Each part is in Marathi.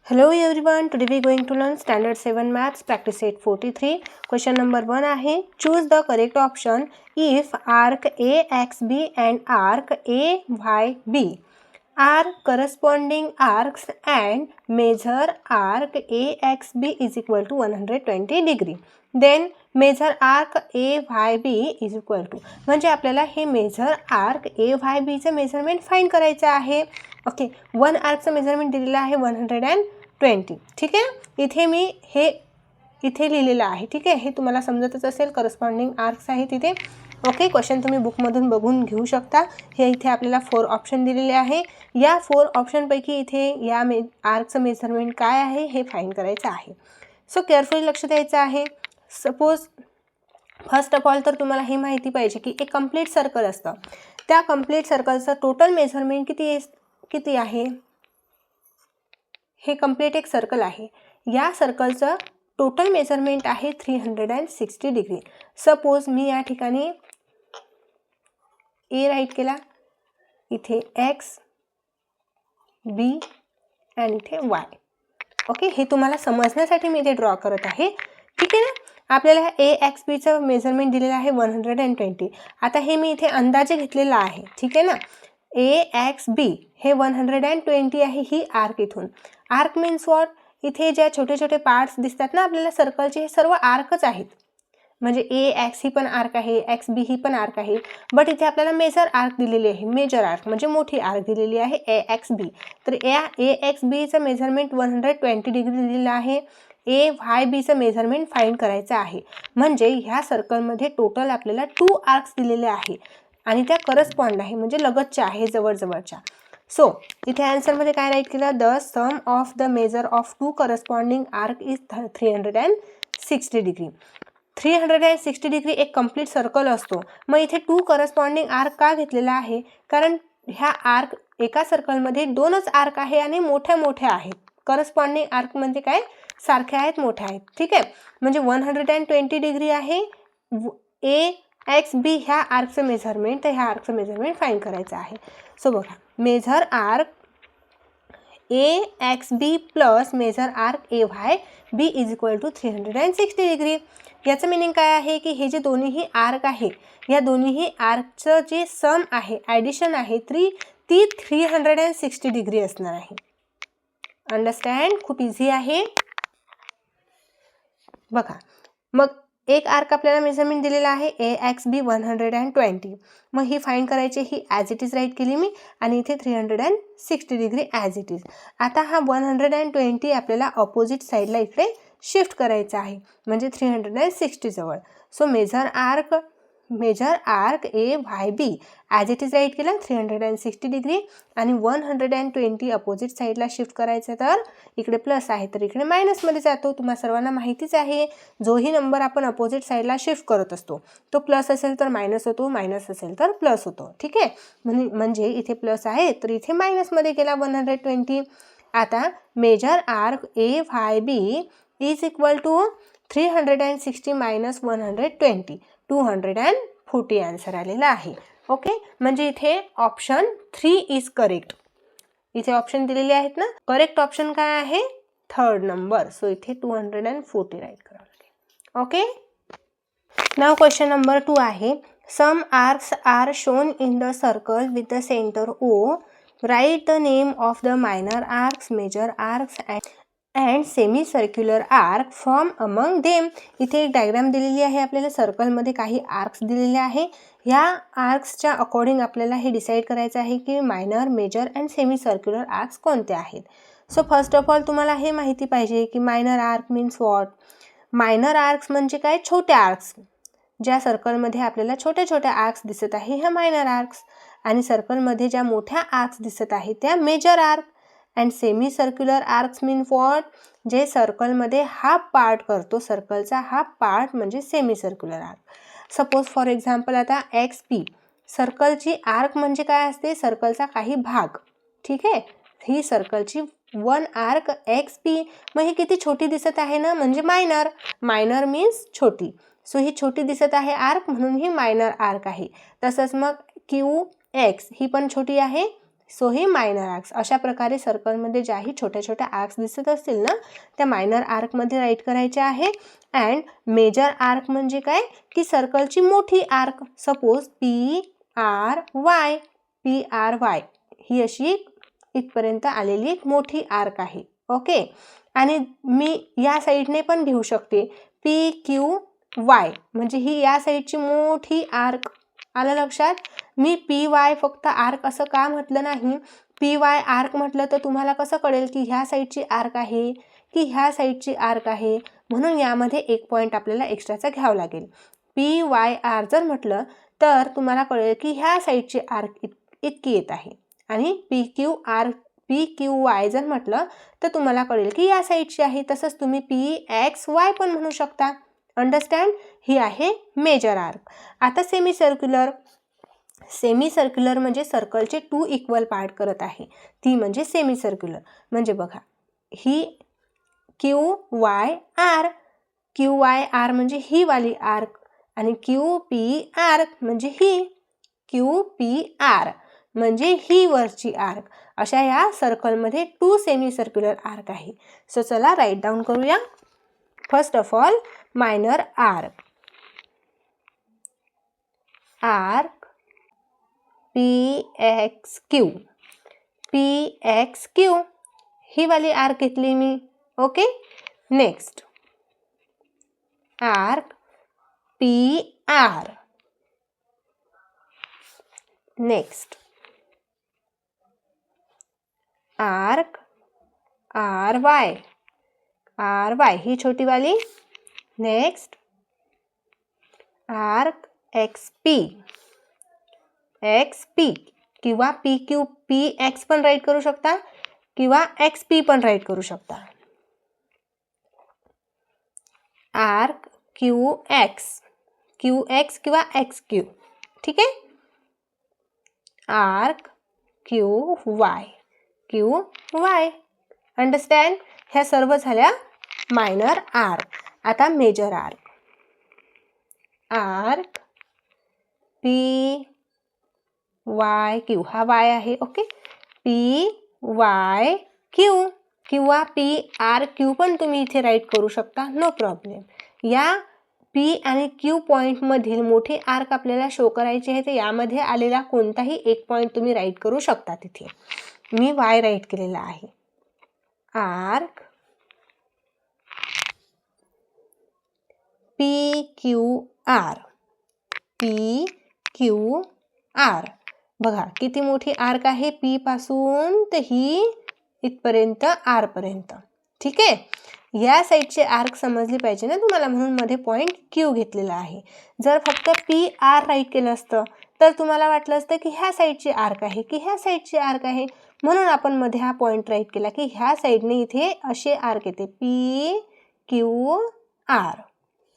Hello everyone, today we are going to learn standard 7 maths practice set 43. Question number 1 आहे, choose the correct option if arc AXB and arc AYB are corresponding arcs and measure arc AXB is equal to 120 degree. Then measure arc AYB is equal to, म्हणजे आपल्याला हे मेजर आर्क AYB चे मेजरमेंट फाइंड करायचं आहे. ओके, वन आर्कचं मेजरमेंट दिलेलं आहे 120. ठीक आहे, इथे मी हे इथे लिहिलेलं आहे. ठीक आहे, हे तुम्हाला समजतच असेल, करस्पॉन्डिंग आर्क्स आहे तिथे. ओके, क्वेश्चन तुम्ही बुकमधून बघून घेऊ शकता. हे इथे आपल्याला 4 ऑप्शन दिलेले आहे. या 4 ऑप्शनपैकी इथे या आर्कचं मेजरमेंट काय आहे हे फाइंड करायचं आहे. सो केअरफुली लक्ष द्यायचं आहे. सपोज फर्स्ट ऑफ ऑल तर तुम्हाला हे माहिती पाहिजे की एक कंप्लीट सर्कल असतं. त्या कंप्लीट सर्कलचं टोटल मेजरमेंट किती आहे. हे कंप्लीट एक सर्कल आहे. या सर्कलचं टोटल मेजरमेंट आहे 360 डिग्री. सपोज मी या ठिकाणी ए राईट केला, इथे एक्स बी आणि इथे वाय. ओके, हे तुम्हाला समजण्यासाठी मी इथे ड्रॉ करत आहे. ठीक आहे ना. आपल्याला ए एक्स बीचं मेजरमेंट दिलेलं आहे 120. आता हे मी इथे अंदाजे घेतलेलं आहे. ठीक आहे ना. ए एक्स बी हे 120 आहे ही आर्क. इथून आर्क मीन्स वॉट, इथे ज्या छोटे छोटे पार्ट्स दिसतात ना आपल्याला सर्कलचे, हे सर्व आर्कच आहेत. म्हणजे ए एक्स ही पण आर्क आहे, एक्स बी ही पण आर्क आहे. बट इथे आपल्याला मेजर आर्क दिलेली आहे. मेजर आर्क म्हणजे मोठी आर्क दिलेली आहे ए एक्स बी. तर ए एक्स बीचं मेजरमेंट 120 डिग्री दिलेलं आहे. ए वाय बीचं मेजरमेंट फाइंड करायचं आहे. म्हणजे ह्या सर्कलमध्ये टोटल आपल्याला 2 आर्क्स दिलेले आहे आणि त्या करस्पॉन्ड आहे, म्हणजे लगतच्या आहे, जवळजवळच्या. सो इथे आन्सरमध्ये काय राईट केलं, the sum of the measure of 2 corresponding arc is 360 degree. 360 degree एक कंप्लीट सर्कल असतो. मग इथे 2 करस्पॉन्डिंग आर्क का घेतलेला आहे, कारण ह्या आर्क एका सर्कलमध्ये 2च आर्क आहे आणि मोठ्या मोठ्या आहेत. करस्पॉन्डिंग आर्क म्हणजे काय, सारख्या आहेत, मोठ्या आहेत. ठीक आहे, म्हणजे 120 डिग्री आहे. ए एक्स बी ह्या आर्कचं मेजरमेंट, तर ह्या आर्कचं मेजरमेंट फाइंड करायचं आहे. सो बघा, major arc A X B plus major arc A Y B is equal to 360 degree. याचं मिनिंग काय आहे की हे जे दोन्हीही आर्क आहे, या दोन्हीही आर्कचं जे सम आहे, ॲडिशन आहे, ती 360 डिग्री असणार आहे. अंडरस्टँड, खूप इझी आहे. बघा, मग एक आर्क आपल्याला मेजरमेंट दिलेला आहे ए एक्स बी 120. मग ही फाइंड करायची, ही ॲज इट इज राईट केली मी आणि इथे 360 डिग्री ॲज इट इज. आता हा 120 आपल्याला ऑपोजिट साईडला इकडे शिफ्ट करायचा आहे, म्हणजे 360 जवळ. So major arc A Y B as it is write केलं 360 डिग्री आणि 120 अपोजिट साईडला शिफ्ट करायचं. तर इकडे प्लस आहे तर इकडे मायनसमध्ये जातो. तुम्हाला सर्वांना माहितीच आहे, जोही नंबर आपण अपोजिट साईडला शिफ्ट करत असतो तो प्लस असेल तर मायनस होतो, मायनस असेल तर प्लस होतो. ठीक आहे, म्हणजे इथे प्लस आहे तर इथे मायनसमध्ये गेला 120. आता major arc A Y B is equal to 360 minus 120, 240 answer आलेला आहे. ओके, म्हणजे इथे ऑप्शन 3 इज करेक्ट. इथे ऑप्शन दिलेले आहेत ना, करेक्ट ऑप्शन काय आहे, 3rd नंबर. सो इथे 240 राईट करावं लागेल. ओके, नाव क्वेश्चन नंबर 2 आहे, some arcs are shown in the circle with the centre O. Right the name of the minor arcs, major arcs and semi circular arc from among them. इथे एक डायग्राम दिलेली आहे आपल्याला. सर्कलमध्ये काही आर्क्स दिलेले आहे. ह्या आर्क्सच्या अकॉर्डिंग आपल्याला हे डिसाईड करायचं आहे की minor, major and semi circular arcs कोणते आहेत. सो फर्स्ट ऑफ ऑल तुम्हाला हे माहिती पाहिजे की minor arc means what. Minor arcs म्हणजे काय, छोट्या आर्क्स. ज्या सर्कलमध्ये आपल्याला छोट्या छोट्या आर्क्स दिसत आहे ह्या मायनर आर्क्स, आणि सर्कलमध्ये ज्या मोठ्या आर्क्स दिसत आहेत त्या major arc. And semi circular arcs mean what, जे सर्कलमध्ये हाफ पार्ट करतो, सर्कलचा हाफ पार्ट म्हणजे semi circular arc. Suppose for example आता एक्स पी, सर्कलची आर्क म्हणजे काय असते, सर्कलचा काही भाग. ठीक आहे, ही सर्कलची 1 आर्क एक्स पी. मग ही किती छोटी दिसत आहे ना, म्हणजे मायनर. मायनर मीन्स छोटी. सो ही छोटी दिसत आहे आर्क, म्हणून ही मायनर आर्क आहे. तसंच मग क्यू एक्स ही पण छोटी आहे सो हे मायनर आर्क्स. अशा प्रकारे सर्कलमध्ये ज्याही छोट्या छोट्या आर्क्स दिसत असतील ना त्या मायनर आर्कमध्ये राईट करायच्या आहे. अँड मेजर आर्क म्हणजे काय की सर्कलची मोठी आर्क. सपोज PRY ही अशी इथपर्यंत आलेली एक मोठी आर्क आहे. ओके. आणि मी या साईडने पण घेऊ शकते PQY म्हणजे ही या साईडची मोठी आर्क. आलं लक्षात. मी PY फक्त आर्क असं का म्हटलं नाही, PY आर्क म्हटलं तर तुम्हाला कसं कळेल की ह्या साईडची आर्क आहे की ह्या साईडची आर्क आहे. म्हणून यामध्ये एक पॉईंट आपल्याला एक्स्ट्राचा घ्यावा लागेल. PYR जर म्हटलं तर तुम्हाला कळेल की ह्या साईडची आर्क इतकी येत आहे. आणि PQY जर म्हटलं तर तुम्हाला कळेल की या साईडची आहे. तसंच तुम्ही PXY पण म्हणू शकता. अंडरस्टँड. ही आहे मेजर आर्क. आता सेमी सर्क्युलर म्हणजे सर्कलचे 2 इक्वल पार्ट करत आहे ती म्हणजे सेमी सर्क्युलर. म्हणजे बघा ही QYR म्हणजे ही वाली आर्क आणि QPR म्हणजे ही QPR म्हणजे ही वरची आर्क. अशा या सर्कलमध्ये 2 सेमी सर्क्युलर आर्क आहे. सो चला राईट डाऊन करूया. First of all minor arc PXQ ही वाली आर्क घेतली मी. Okay. Next arc PR. Next arc RY ही छोटी वाली. नेक्स्ट आर्क XP किंवा PX पण राईट करू शकता किंवा XP पण राईट करू शकता. आर्क QX किंवा XQ. ठीक आहे. Arc QY. अंडरस्टँड. ह्या सर्व झाल्या मायनर आर्क. आता मेजर आर्क PYQ हा Y आहे. ओके. PYQ किंवा PRQ पण तुम्ही इथे राईट करू शकता. No problem. या P आणि Q पॉईंट मधील मोठी आर्क आपल्याला शो करायची आहे तर यामध्ये आलेला कोणताही एक पॉईंट तुम्ही राईट करू शकता. तिथे मी Y राईट केलेला आहे. Arc PQR. बघा किती मोठी आर्क आहे. P पासून तर ही इथपर्यंत R पर्यंत. ठीक आहे. या साईडचे आर्क समजली पाहिजे ना तुम्हाला, म्हणून मध्ये पॉईंट Q घेतलेला आहे. जर फक्त PR राईट केलं असतं तर तुम्हाला वाटलं असतं की ह्या साईडची आर्क आहे की ह्या साईडची आर्क आहे. म्हणून आपण मध्ये हा पॉईंट राईट केला की ह्या साईडने इथे असे आर्क येते PQR.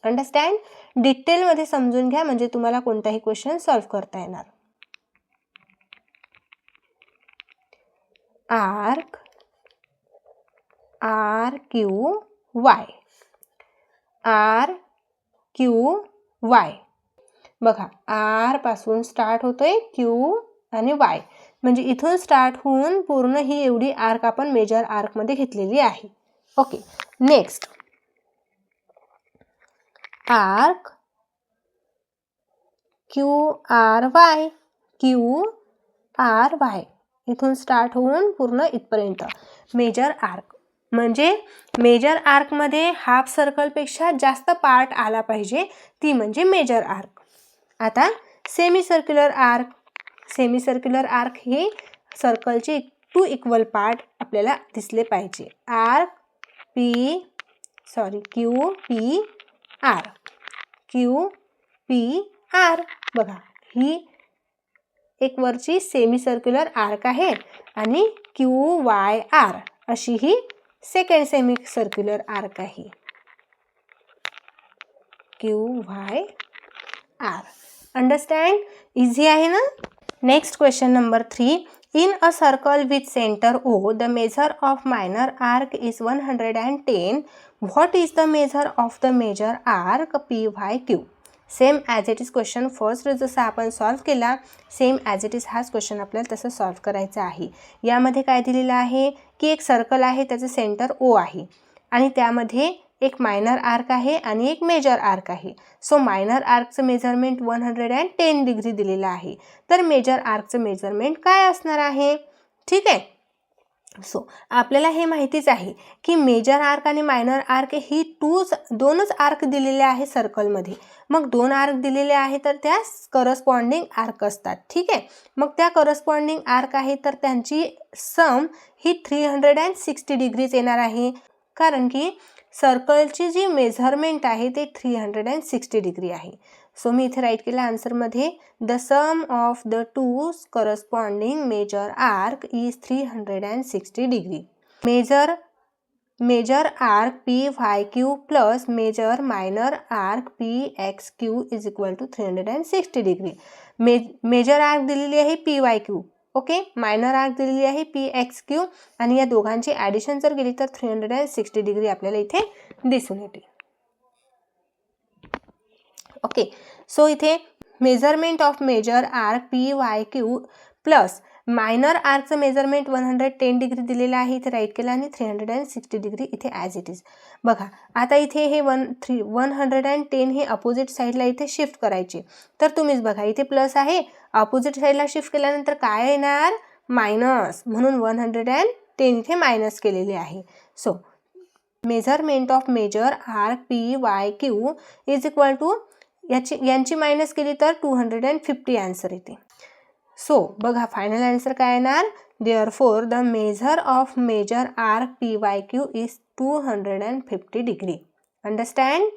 अंडरस्टँड. डिटेलमध्ये समजून घ्या म्हणजे तुम्हाला कोणताही क्वेश्चन सॉल्व्ह करता येणार. Arc RQY. बघा R पासून स्टार्ट होतोय Q आणि Y म्हणजे इथून स्टार्ट होऊन पूर्ण ही एवढी आर्क आपण मेजर आर्क मध्ये घेतलेली आहे. ओके. नेक्स्ट आर्क QRY इथून स्टार्ट होऊन पूर्ण इथपर्यंत मेजर आर्क. म्हणजे मेजर आर्क मध्ये हाफ सर्कल पेक्षा जास्त पार्ट आला पाहिजे ती म्हणजे मेजर आर्क. आता सेमी सर्क्युलर आर्क हे सर्कलचे 2 इक्वल पार्ट आपल्याला दिसले पाहिजे. Arc QPR. बघा ही एक वरची सेमी सर्क्युलर आर्क आहे आणि QYR अशी ही सेकंड सेमी सर्क्युलर आर्क आहे. QYR. अंडरस्टँड. इझी आहे ना. Next question number 3. In a circle with center O, the measure of minor arc is 110. What is the measure of the major arc PYQ? Same as it is question first जसा आपण सॉल्व केला सेम ॲज इट इज हाच क्वेश्चन आपल्याला तसं सॉल्व करायचा आहे. यामध्ये काय दिलेलं आहे की एक सर्कल आहे, त्याचं सेंटर ओ आहे आणि त्यामध्ये एक मायनर आर्क आहे आणि एक मेजर आर्क आहे. सो मायनर आर्कचं मेजरमेंट 110 डिग्री दिलेलं आहे. तर मेजर आर्कचं मेजरमेंट काय असणार आहे? ठीक आहे. सो आपल्याला हे माहितीच आहे की मेजर आर्क आणि मायनर आर्क ही दोनच आर्क दिलेले आहे सर्कलमध्ये. मग 2 आर्क दिलेले आहे तर त्या करस्पॉन्डिंग आर्क असतात. ठीक आहे. मग त्या करस्पॉन्डिंग आर्क आहे तर त्यांची सम ही 360 डिग्रीज येणार आहे, कारण की सर्कलची जी मेजरमेंट आहे ते 360 डिग्री आहे. सो मी इथे राईट केलं आन्सरमध्ये the sum of the two corresponding major arc is 360 degree. Major arc PYQ plus major minor arc PXQ is equal to 360 degree. Major arc दिलेली आहे PYQ, ओके. मायनर आर्क दिलेली आहे PXQ आणि या दोघांची ॲडिशन जर केली तर 360 डिग्री आपल्याला इथे दिसून येते. ओके. सो इथे measurement of major arc PYQ plus minor आर्कचं मेजरमेंट 110 डिग्री दिलेलं आहे, इथे राईट केलं आणि 360 डिग्री इथे ॲज इट इज. बघा आता इथे हे 110 हे अपोजिट साईडला इथे शिफ्ट करायचे. तर तुम्हीच बघा इथे प्लस आहे, अपोजिट साईडला शिफ्ट केल्यानंतर काय येणार? मायनस. म्हणून 110 इथे मायनस केलेले आहे. So measurement of major arc PYQ is equal to यांची मायनस केली तर 250 आन्सर येते. सो बघा फायनल आन्सर काय येणार? Therefore the measure of major arc PYQ is 250 degree. Understand?